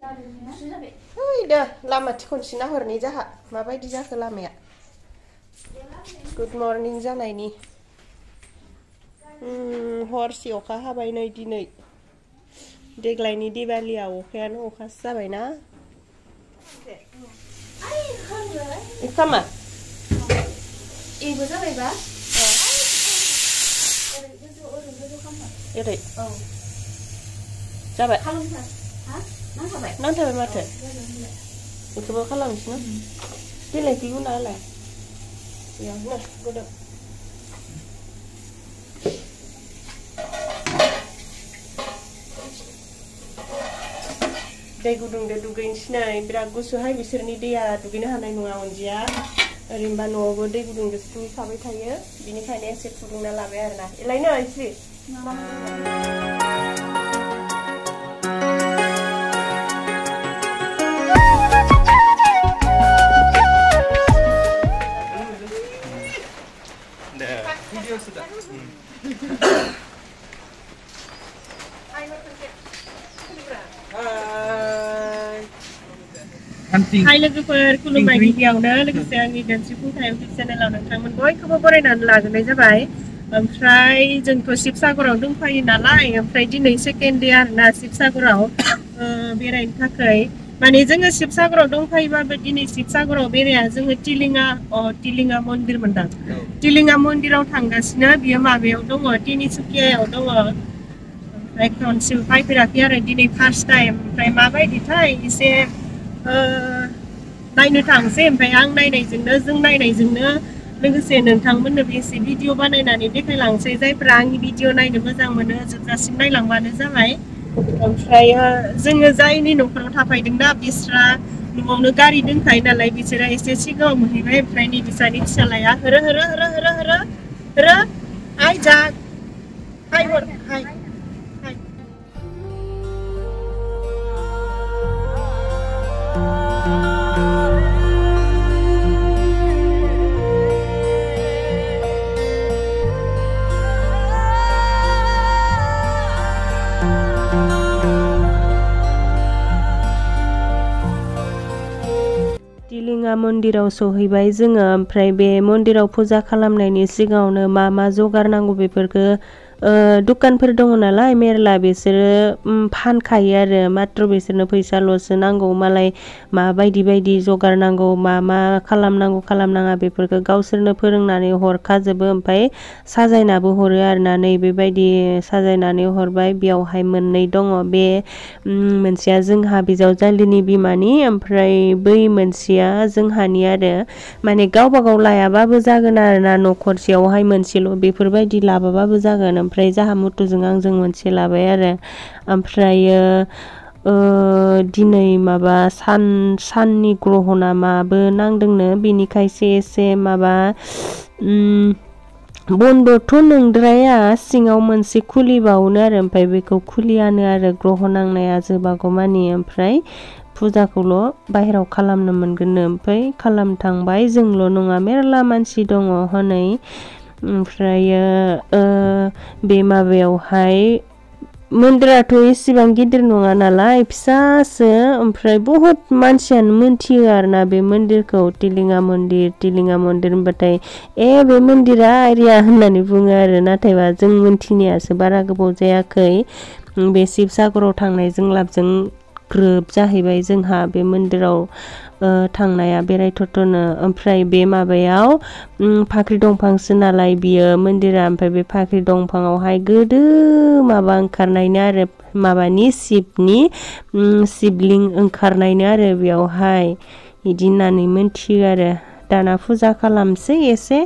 ओइ दे लामा थिखनसिना हरनि जाहा माबायदि जाखो लामाया गुड मर्निं जानायनि हरसे अखा हाबाय नै दिनै देग्लायनि दिवालिया अखायानो अखासो जाबायना खामा एबो जाबायबा ओरै जाबाय नांथाबाय माथो बेखौबो खालामनोसै ना बिलाइखौ लुना होलाय बेयावनो गुदुं दै गुदुंदो दुगैनोसै बिराद गुसुहाय बिसोरनि दैया दुगैनो हानाय नङा अनजिया ओरैनोबा न'आवबो दै गुदुंदोसो दुगैखाबाय थायो बिनिखायनो एसे फुदुंना लाबाय आरोना एलायनो इस्रि Hai लोगोफोर खुलुमबाय गिबियावनो लोगोसे आंनि दानस्रिफुंथाय इउटिउब चेनेलाव नोंथांमोन बयखौबो बरायनानै लाग्रोनाय जाबाय ओमफ्राय जोंथ' शिबसागराव दंफायो नालाय ओमफ्राय दिनै सेकेन्ड डे आरोना शिबसागराव बेरायनो थाखाय माने जोङो शिबसागराव दंफायोबाबो दिनै शिबसागराव बेराया जोङो तिलिंगा मन्दिर मोनदां तिलिंगा मन्दिराव थांगासिनो बियो माबायाव दङ तिनिसुकियायाव दङ ओमफ्राय खनसेबो फैफेराखै आरो दिनै फार्स्ट टाइम ओमफ्राय माबायदिथाय एसे नायनो थांसै ओमफ्राय आं नायनायजोंनो जों नायनायजोंनो लोगोसे नोंथांमोननोबो एसे भिडिअ बानायनानै देखायलांसै जायफ्रा आंनि भिडिअ नायनो मोजां मोनो जोबजासिम नायलांबानो जाबाय ओमफ्राय जोङो जायनि न'खराव थाफायदोंना बिस्रा न'आवनो गारि दोनखायो नालाय बिसोरा एसे सिगाङाव मोनहैबाय ओमफ्राय नै बिसानि फिसालाया होरो होरो होरो होरो होरो होरो हाय जा हाय हर हाय तिलिंगा मन्दिराव सहैबाय जोङो ओमफ्राय बे मन्दिराव फुजा खालामनायनि सिगाङावनो मा जगार नांगौ बेफोरखौ दुकानफोर दङ नालाय मेरला बिसोरो फानखायो आरो मात्र बिसोरनो फैसाल'सो नांगौ मालाय मा बायदि जगार नांगौ मा खालामनांगौ खालामनाङा बेफोरखौ गावसोरनो फोरोंनानै हरखाजोबो ओमफ्राय साजायनाबो हरो आरोना नै बेबायदि साजायनानै हरबाय बेयावहाय मोननै दङ बे मोनसेया जोंहा बिजावजालिनि बिमानि ओमफ्राय बै मोनसेया जोंहानि आरो माने गावबा गाव लायाबाबो जागोन आरोना न'खरसेयावहाय मोनसेल' बेफोरबायदि लाबाबाबो जागोन ओमफ्राय जाहा मुथुजों आंजों मोनसे लाबाय आरो ओमफ्रायो दिनै माबा साननि ग्रहना माबो नांदोंनो बेनिखायसो एसे माबा बन्दथ' नंद्राया सिङाव मोनसे खुलिबावनो आरो ओमफ्राय बेखौ खुलियानो आरो ग्रह नांनाया जोबागौमानि ओमफ्राय फुजाखौल' बाहेराव खालामनो मोनगोननो ओमफ्राय खालामथांबाय जोंल' नङा मेरला मानसि दङ हनै ओमफ्रायो बे माबायावहाय मन्दिराथ' एसेबां गिदिर नङा नालाय फिसासो ओमफ्राय बहुत मानसियानो मोनथियो आरोना बे मन्दिरखौ तिलिंगा मन्दिर होनबाथाय बे मन्दिरा एरिया होननानै बुङो आरो नाथायबा जों मोनथिनायासो बारा गोबाव जायाखै बे शिबसागराव थांनायजों लाबजों ग्रोब जाहैबाय जोंहा बे मन्दिराव थांनाया बेरायथ'नो ओमफ्राय बे माबायाव फाख्रि दंफांसो नालाय बियो मन्दिरा ओमफ्राय बे फाख्रि दंफाङावहाय गोदो माबा ओंखारनायनो आरो माबानि शिबलिं ओंखारनायनो आरो बेयावहाय बिदि होननानै मोनथियो आरो दाना फुजा खालामसै एसे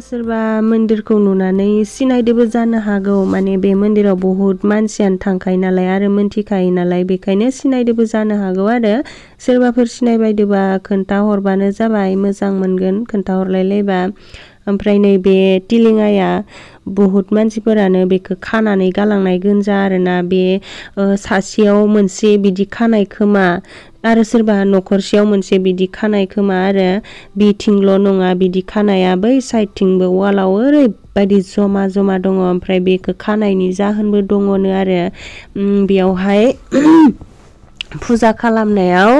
सोरबा मन्दिरखौ नुनानै सिनायदोबो जानो हागौ माने बे मन्दिराव बहुत मानसियानो थांखायो नालाय आरो मोनथिखायो नालाय बेखायनो सिनायदोबो जानो हागौ आरो सोरबाफोर सिनायबायदोबा खोन्था हरबानो जाबाय मोजां मोनगोन खोन्था हरलायलायबा ओमफ्राय नै बे तिलिङाया बहुत मानसिफोरानो बेखौ खानानै गालांनाय गोनजा आरोना बे सासेयाव मोनसे बिदि खानाय खोमा आरो सोरबा न'खरसेयाव मोनसे बिदि खानाय खोमा आरो बिथिंल' नङा बिदि खानाया बै साइडथिंबो वालाव ओरैबायदि जमा जमा दङ ओमफ्राय बेखौ खानायनि जाहोनबो दङनो आरो बेयावहाय फुजा खालामनायाव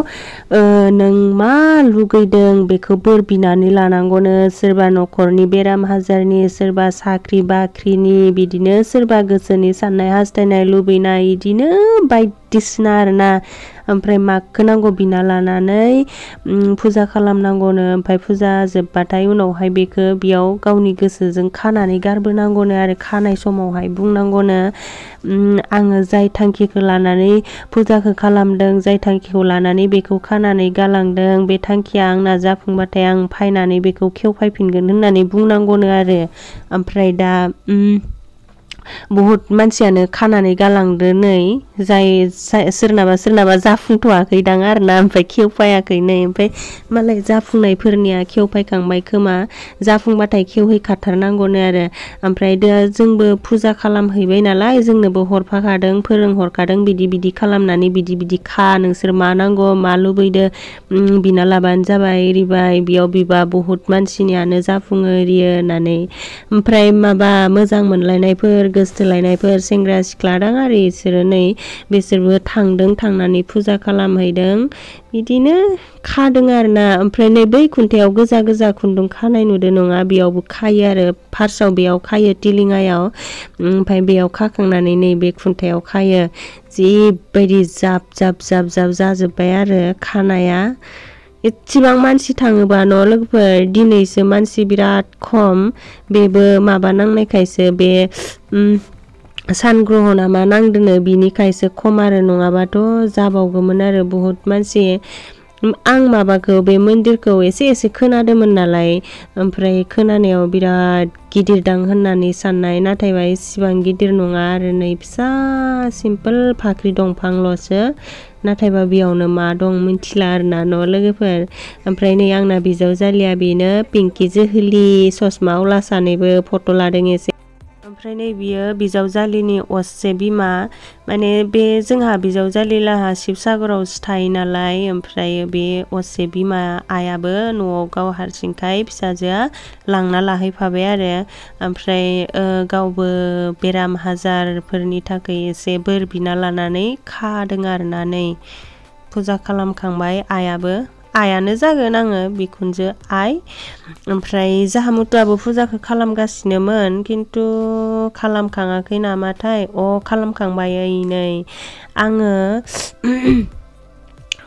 नों मा लुगैदों बेखौ बोर बिनानै लानांगौनो सोरबा न'खरनि बेराम आजारनि सोरबा साख्रि बाख्रिनि बिदिनो सोरबा गोसोनि साननाय हास्थायनाय लुबैनाय इदिनो बायदिसिना आरोना ओमफ्राय माखौ नांगौ बिना लानानै फुजा खालामनांगौनो ओमफ्राय फुजा जोबबाथाय उनावहाय बेखौ बेयाव गावनि गोसोजों खानानै गारबोनांगौनो आरो खानाय समावहाय बुंनांगौनो आङो जाय थांखिखौ लानानै फुजाखौ खालामदों जाय थांखिखौ लानानै बेखौ खानानै गालांदों बे थांखिया आंना जाफुंबाथाय आं फायनानै बेखौ खेवफायफिनगोन होननानै बुंनांगौनो आरो ओमफ्राय दा बहुत मानसियानो खानानै गालांदो नै जाय सोरनाबा जाफुंथ'वाखैदां आरोना ओमफ्राय खेवफायाखै नै ओमफ्राय मालाय जाफुंनायफोरनिया खेवफायखांबाय खोमा जाफुंबाथाय खेवहैखाथारनांगौनो आरो ओमफ्राय दा जोंबो फुजा खालामहैबाय नालाय जोंनोबो हरफाखादों फोरोंहरखादों बिदि खालामनानै बिदि खा नोंसोर मा नांगौ मा लुबैदो बिना लाबानो जाबाय एरिबाय बेयाव बिबा बहुत मानसिनियानो जाफुङो एरियो होननानै ओमफ्राय माबा मोजां मोनलायनायफोर गोसथोलायनायफोर सेंग्रा सिख्ला दां आरो इसोरो नै बिसोरबो थांनानै फुजा खालामहैदों बिदिनो खादों आरोना ओमफ्राय नै बै खुन्थायाव गोजा खुन्दुं खानाय नुदों नङा बेयावबो खायो आरो फार्स्टआव बेयाव खायो तिलिङायाव ओमफ्राय बेयाव खाखांनानै नै बे खुन्थायाव खायो जिबायदि जाब जाजोब्बाय आरो खानाया एसेबां मानसि थाङोबा न' लोगोफोर दिनैसो मानसि बिराद खम बेबो माबा नांनायखायसो बे सान ग्रहना मा नांदोनो बिनिखायसो खम आरो नङाबाथ' जाबावगौमोन आरो बहुत मानसि आं माबाखौ बे मन्दिरखौ एसे खोनादोंमोन नालाय ओमफ्राय खोनानायाव बिराद गिदिरदां होननानै साननाय नाथायबा इसिबां गिदिर नङा आरो नै फिसा सिम्पोल फाख्रि दंफांल'सो नाथायबा बेयावनो मा दं मिथिला आरोना न' लोगोफोर ओमफ्राय नै आंना बिजावजालिया बेनो पिंकि जोहोलि ससमा अला सानैबो फट' लादों एसे ओमफ्राय नै बियो बिजावजालिनि असे बिमा माने बे जोंहा बिजावजालिलाहा शिबसागरावसो थायो नालाय ओमफ्राय बे असे बिमा आयाबो न'आव गाव हारसिंखाय फिसाजोआ लांना लाहैफाबाय आरो ओमफ्राय गावबो बेराम आजारफोरनि थाखाय एसे बोर बिना लानानै खादों आरोना नै फुजा खालामखांबाय आयानो जागोन आङो बिखुनजो आइ ओमफ्राय जाहा मुथुआबो फुजाखौ खालामगासिनोमोन खिन्थु खालामखाङाखै नामाथाय खालामखांबाय नै आङो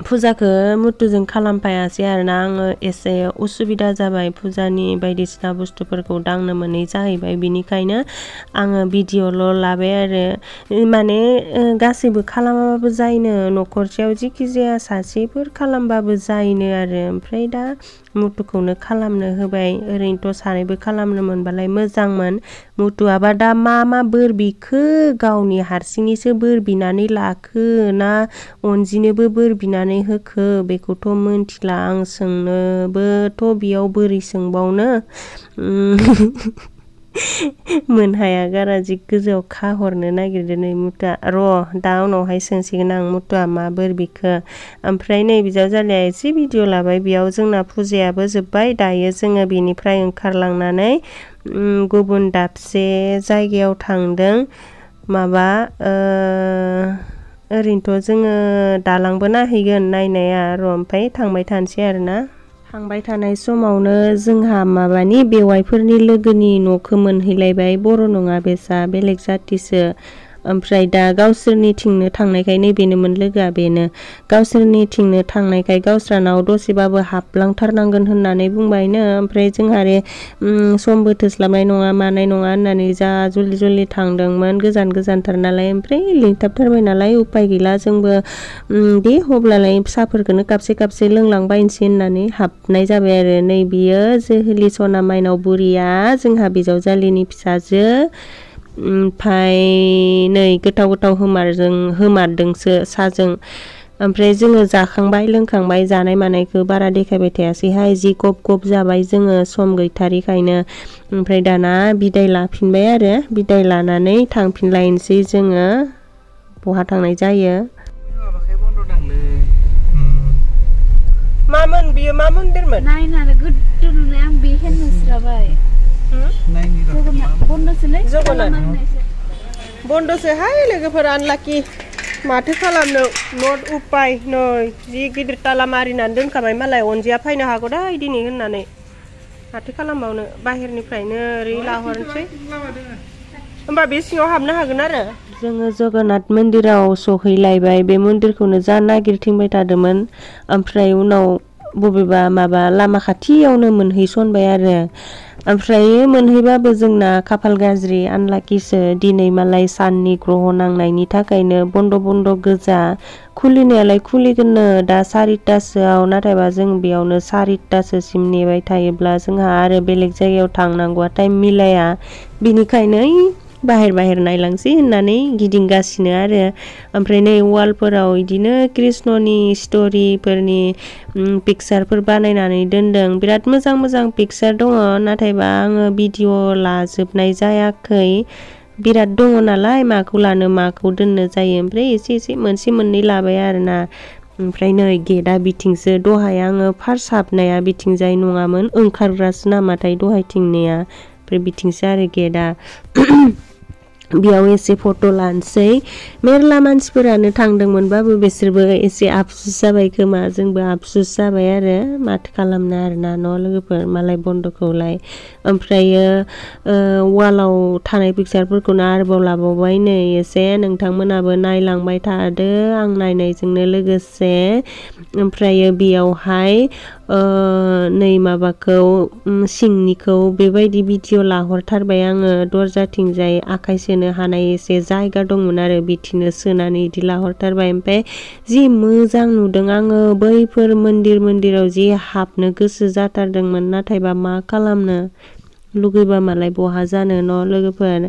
फुजाखौ मुथुजों खालामफायासै आरोना आङो एसे उसुबिदा जाबाय फुजानि बायदिसिना बुस्थुफोरखौ दांनो मोनै जाहैबाय बिनिखायनो आङो भिडिअ'ल' लाबाय आरो माने गासैबो खालामाबाबो जायनो न'खरसेयाव जिखि जाया सासेफोर खालामबाबो जायनो आरो ओमफ्राय दा मुथुखौनो खालामनो होबाय ओरैनोथ' सानैबो खालामनो मोनबालाय मोजांमोन मुथुआबा दा मा बोर बिखो गावनि हारसिंनिसो बोर बिनानै लाखो ना अनजिनोबो बोर बिनानै होखो बेखौथ' मोनथिला आं सोंनोबोथ' बेयाव बोरै सोंबावनो मोनहाया गारा जि गोजौआव खाहरनो नागिरदो नै मुथुआ दा उनावहाय सोंसिगोन आं मुथुआ मा बोर बिखो ओमफ्राय नै बिजावजालिया एसे भिडिअ लाबाय बेयाव जोंना फुजायाबो जोब्बाय दायो जोङो बेनिफ्राय ओंखारलांनानै गुबुन दाबसे जायगायाव थांदों माबा ओरैनोथ' जोङो दालांबो नायहैगोन नायनाया ओमफ्राय थांबाय थानोसै आरोना थांबाय थानाय समावनो जोंहा माबानि बेवाइफोरनि लोगोनि न'खौ मोनहैलायबाय बर' नङा बेसा बेलेग जाथिसो ओमफ्राय दा गावसोरनिथिंनो थांनायखाय नैबेनोमोन लोगोआ बेनो गावसोरनिथिंनो थांनायखाय गावस्रानाव दसेबाबो हाबलांथारनांगोन होननानै बुंबायनो ओमफ्राय जोंहा समबो थोस्लाबनाय नङा मानाय नङा होननानै जा जल्दि थांदोंमोन गोजानथार नालाय ओमफ्राय लिंथाबथारबाय नालाय उपाय गैला जोंबो दे अब्लालाय फिसाफोरखौनो कापसे लोंलांबायनोसै होननानै हाबनाय जाबाय आरो नै बियो जोहोलि सना माइनाव बुरिया जोंहा बिजावजालिनि फिसाजो ओमफ्राय नै गोथाव होमारदोंसो साजों ओमफ्राय जोङो जाखांबाय लोंखांबाय जानाय मानायखौ बारा देखायबाय थायासैहाय जि गब गब जाबाय जोङो सम गैथारिखायनो ओमफ्राय दाना बिदाय लाफिनबाय आरो बिदाय लानानै थांफिनलायनोसै जोङो बहा थांनाय जायो मामोन बियो मा मन्दिरमोन नायनानै गोदो नुनाय आं बेखौ नुस्राबाय बन्दसोहाय लोगोफोर आनलाकि माथो खालामनो नट उपाय नै जि गिदिर ताला मारिनानै दोनखाबाय मालाय अनजिया फैनो हागौ दा दिनै होननानै माथो खालामबावनो बाहेरनिफ्रायनो ओरै लाहरनोसै होमबा बे सिङाव हाबनो हागोन आरो जोङो जगन्नाथ मन्दिराव सहैलायबाय बे मन्दिरखौनो जा नागिरथिंबाय थादोंमोन ओमफ्राय उनाव बबेबा माबा लामा खाथियावनो मोनहैसनबाय आरो ओमफ्राय मोनहैबाबो जोंना खाफाल गाज्रि आनलाकिसो दिनै मालाय साननि ग्रह नांनायनि थाखायनो बन्द गोजा खुलिनायालाय खुलिगोननो दा 4टासोआव नाथायबा जों बेयावनो 4टासोसिम नेबाय थायोब्ला जोंहा आरो बेलेग जायगायाव थांनांगौआ टाइम मिलाया बिनिखायनो बाहेर नायलांसै होननानै गिदिंगासिनो आरो ओमफ्राय नै वालफोराव इदिनो कृष्णनि स्ट'रिफोरनि पिक्चारफोर बानायनानै दोनदों बिराद मोजां पिक्चार दङ नाथायबा आङो भिडिअ लाजोबनाय जायाखै बिराद दङ नालाय माखौ लानो माखौ दोननो जायो ओमफ्राय एसे मोनसे मोननै लाबाय आरोना ओमफ्राय नै गेटआ बिथिंसो दहाय आङो फार्स्ट हाबनाया बिथिंजाय नङामोन ओंखारग्रासो नामाथाय दहाय थिंनिया ओमफ्राय बिथिंसो आरो गेटआ बेयाव एसे फट' लानोसै मेरला मानसिफोरानो थांदोंमोनबाबो बिसोरबो एसे आफसुस जाबाय खोमा जोंबो आफसुस जाबाय आरो माथो खालामनो आरोना न' लोगोफोर मालाय बन्द'खौलाय ओमफ्रायो वालाव थानाय पिक्चारफोरखौनो आरोबाव लाबावबाय नै एसे नोंथांमोनाबो नायलांबाय थादो आं नायनायजोंनो लोगोसे ओमफ्रायो बेयावहाय नै माबाखौ सिंनिखौ बेबायदि भिडिअ लाहरथारबाय आङो दरजाथिंजाय आखाइ सोनो हानाय एसे जायगा दंमोन आरो बिथिंनो सोनानै इदि लाहरथारबाय ओमफ्राय जि मोजां नुदों आङो बैफोर मन्दिराव जि हाबनो गोसो जाथारदोंमोन नाथायबा मा खालामनो लुगैबा मालाय बहा जानो न' लोगोफोर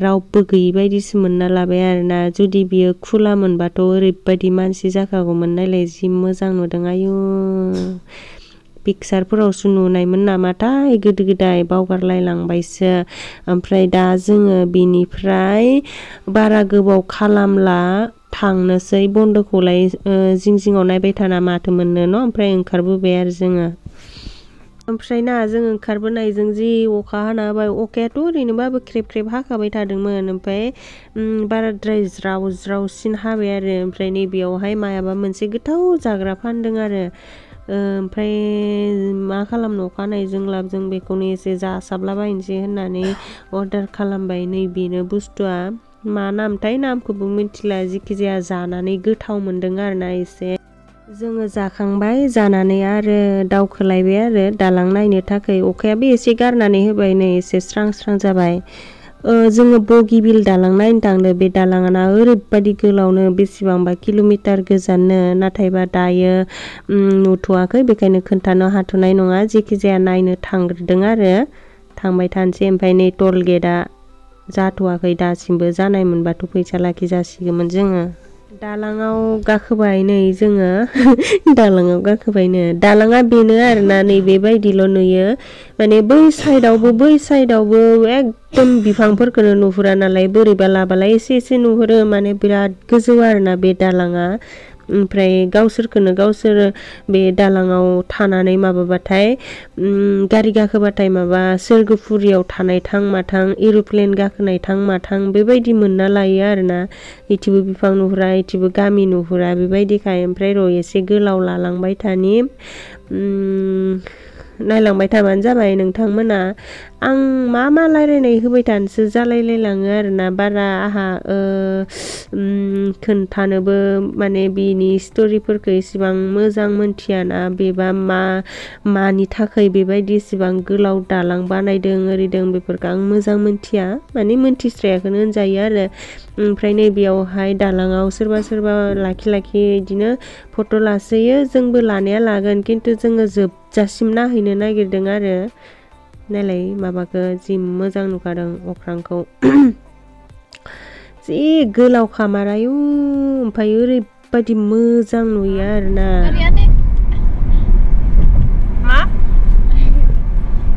रावबो गैयि बायदिसो मोनना लाबाय आरोना जुदि बियो खुला मोनबाथ' ओरैबायदि मानसि जाखागौमोन नायलाय जि मोजां नुदों आयु पिक्चारफोरावसो नुनायमोन नामाथाय गोदो गोदाय बावगारलायलांबायसो ओमफ्राय दा जोङो बिनिफ्राय बारा गोबाव खालामला थांनोसै बन्द'खौलाय जिङाव नायबाय थाना माथो मोननो न' ओमफ्राय ओंखारबोबाय आरो जोङो ओमफ्राय ना जों ओंखारबोनायजों जि अखा हाना होबाय अखायाथ' ओरैनोबाबो ख्रेब हाखाबाय थादोंमोन ओमफ्राय बाराद्राय ज्रावसिन हाबाय आरो ओमफ्राय नैबेयावहाय मायाबा मोनसे गोथाव जाग्रा फानदों आरो ओमफ्राय मा खालामनो अखानायजों लाबजों बेखौनो एसे जासाबलाबायनोसै होननानै अर्डार खालामबाय नैबेनो बुस्थुआ मा नामथाय नामखौबो मिथिला जिखिजाया जानानै गोथाव मोनदों आरोना एसे जोङो जाखांबाय जानानै आरो दावखोलायबाय आरो दालां नायनो थाखाय अखायाबो एसे गारनानै होबाय नै एसे स्रां जाबाय जोङो बगिबिल दालां नायनो थांदों बे दालाङा ओरैबायदि गोलावनो बेसेबांबा किल'मिटार गोजाननो नाथायबा दायो नुथ'वाखै बेखायनो खोन्थानो हाथ'नाय नङा जेखिजाया नायनो थांग्रोदों आरो थांबाय थानोसै ओमफ्राय नै टल गेटआ जाथ'वाखै दासिमबो जानाय मोनबाथ' फैसा लाखि जासिगौमोन जोङो दालाङाव गाखोबाय नै जोङो दालाङाव गाखोबायनो दालाङा बेनो आरोना नै बेबायदिल' नुयो माने बै साइडआवबो एकदम बिफांफोरखौनो नुहुरा नालाय बोरैबा लाबालाय एसे नुहुरो माने बिराद गोजौ आरोना बे दालाङा ओमफ्राय गावसोर बे दालाङाव थानानै माबाबाथाय गारि गाखोबाथाय माबा सोरगोफुरियाव थानाय थां माथां एर'प्लेन गाखोनाय थां माथां बेबायदि मोनना लायो आरोना इथिबो बिफां नुहुरा इथिबो गामि नुहुरा बेबायदिखाय ओमफ्राय र' एसे गोलाव लालांबाय थानि नायलांबाय थाबानो जाबाय नोंथांमोना आं मा रायलायनाय होबाय थानोसो जालायलायलाङो आरोना बारा आहा खोन्थानोबो माने बिनि स्ट'रिफोरखौ इसिबां मोजां मोनथियाना बेबा मानि थाखाय बेबायदि इसिबां गोलाव दालां बानायदों ओरैदों बेफोरखौ आं मोजां मोनथिया माने मोनथिस्रायाखौनो होनजायो आरो ओमफ्राय नैबेयावहाय दालाङाव सोरबा लाखि इदिनो फट' लासोयो जोंबो लानाया लागोन खिन्थु जोङो जोबजासिम नायहैनो नागिरदों आरो नायलाय माबाखौ जि मोजां नुखादों अख्रांखौ जि गोलाव खामारायु ओमफ्राय बायदि मोजां नुयो आरोना मा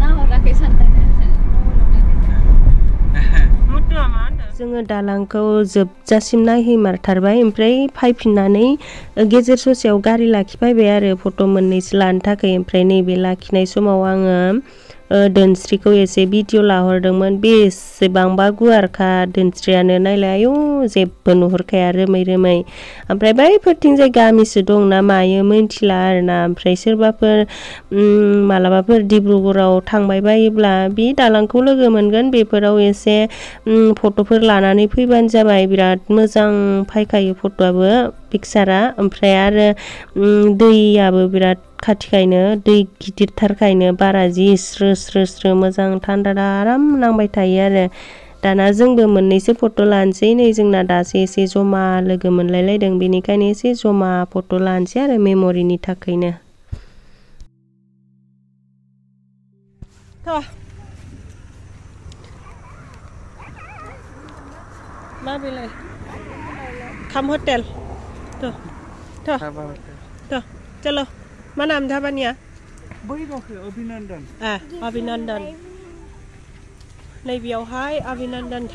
नाहराखै सानदों जोङो दालांखौ जोबजासिम नायहैमारथारबाय ओमफ्राय फैफिननानै गेजेर ससेयाव गारि लाखिफैबाय आरो फट' मोननैसो लानो थाखाय ओमफ्राय नैबे लाखिनाय समाव आङो दोनस्रिखौ एसे भिडिअ लाहरदोंमोन बेसेबांबा गुवारखा दोनस्रियानो नायलाय आयौ जेबो नुहुरखाया रोमै रोमै ओमफ्राय बैफोरथिंजाय गामिसो दं ना मायो मिन्थिला आरोना ओमफ्राय सोरबाफोर मालाबाफोर डिब्रुगड़आव थांबाय बायोब्ला बे दालांखौ लोगो मोनगोन बेफोराव एसे फट'फोर लानानै फैबानो जाबाय बिराद मोजां फायखायो फट'आबो पिक्सारा ओमफ्राय आरो दैयाबो बिराद खाथिखायनो दै गिदिरथारखायनो बारा जि स्रो स्रो स्रो मोजां थान्दा आराम नांबाय थायो आरो दाना जोंबो मोननैसो फट' लानोसै नै जोंना दासो एसे जमा लोगो मोनलायलायदों बेनिखायनो एसे जमा फट' लानोसै आरो मेम'रिनि थाखायनो मा बेलाय खाम हटेल चलो मा नाम धाबानिया अभिनन्दन अभिनन्दन नैबेयावहाय अभिनन्दन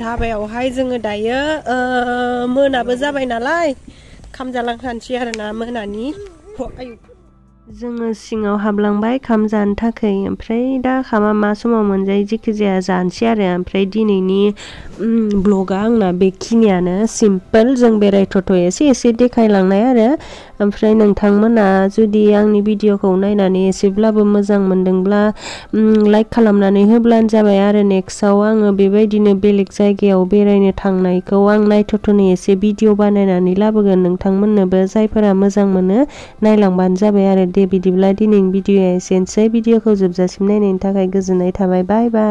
धाबायावहाय जोङो दायो मोनाबो जाबाय नालाय खाम जालांखानोसै आरोना मोनानि जोङो सिङाव हाबलांबाय खाम जानो थाखाय ओमफ्राय दा खामा मा समाव मोनजायो जेखि जाया जानोसै आरो ओमफ्राय दिनैनि ब्लगा आंना बेखिनियानो सिम्पोल जों बेरायथ'थ' एसे देखायलांनाय आरो ओमफ्राय नोंथांमोना जुदि आंनि भिडिअखौ नायनानै एसेब्लाबो मोजां मोनदोंब्ला लाइक खालामनानै होब्लानो जाबाय आरो नेक्स्टआव आङो बेबायदिनो बेलेग जायगायाव बेरायनो थांनायखौ आं नायथ'थ'नो एसे भिडिअ बानायनानै लाबोगोन नोंथांमोननोबो जायफोरा मोजां मोनो नायलांबानो जाबाय आरो दे बिदिब्ला दिनैनि भिडिअआ एसेनोसै भिडिअखौ जोबजासिम नायनायनि थाखाय गोजोननाय थाबाय बाय बाय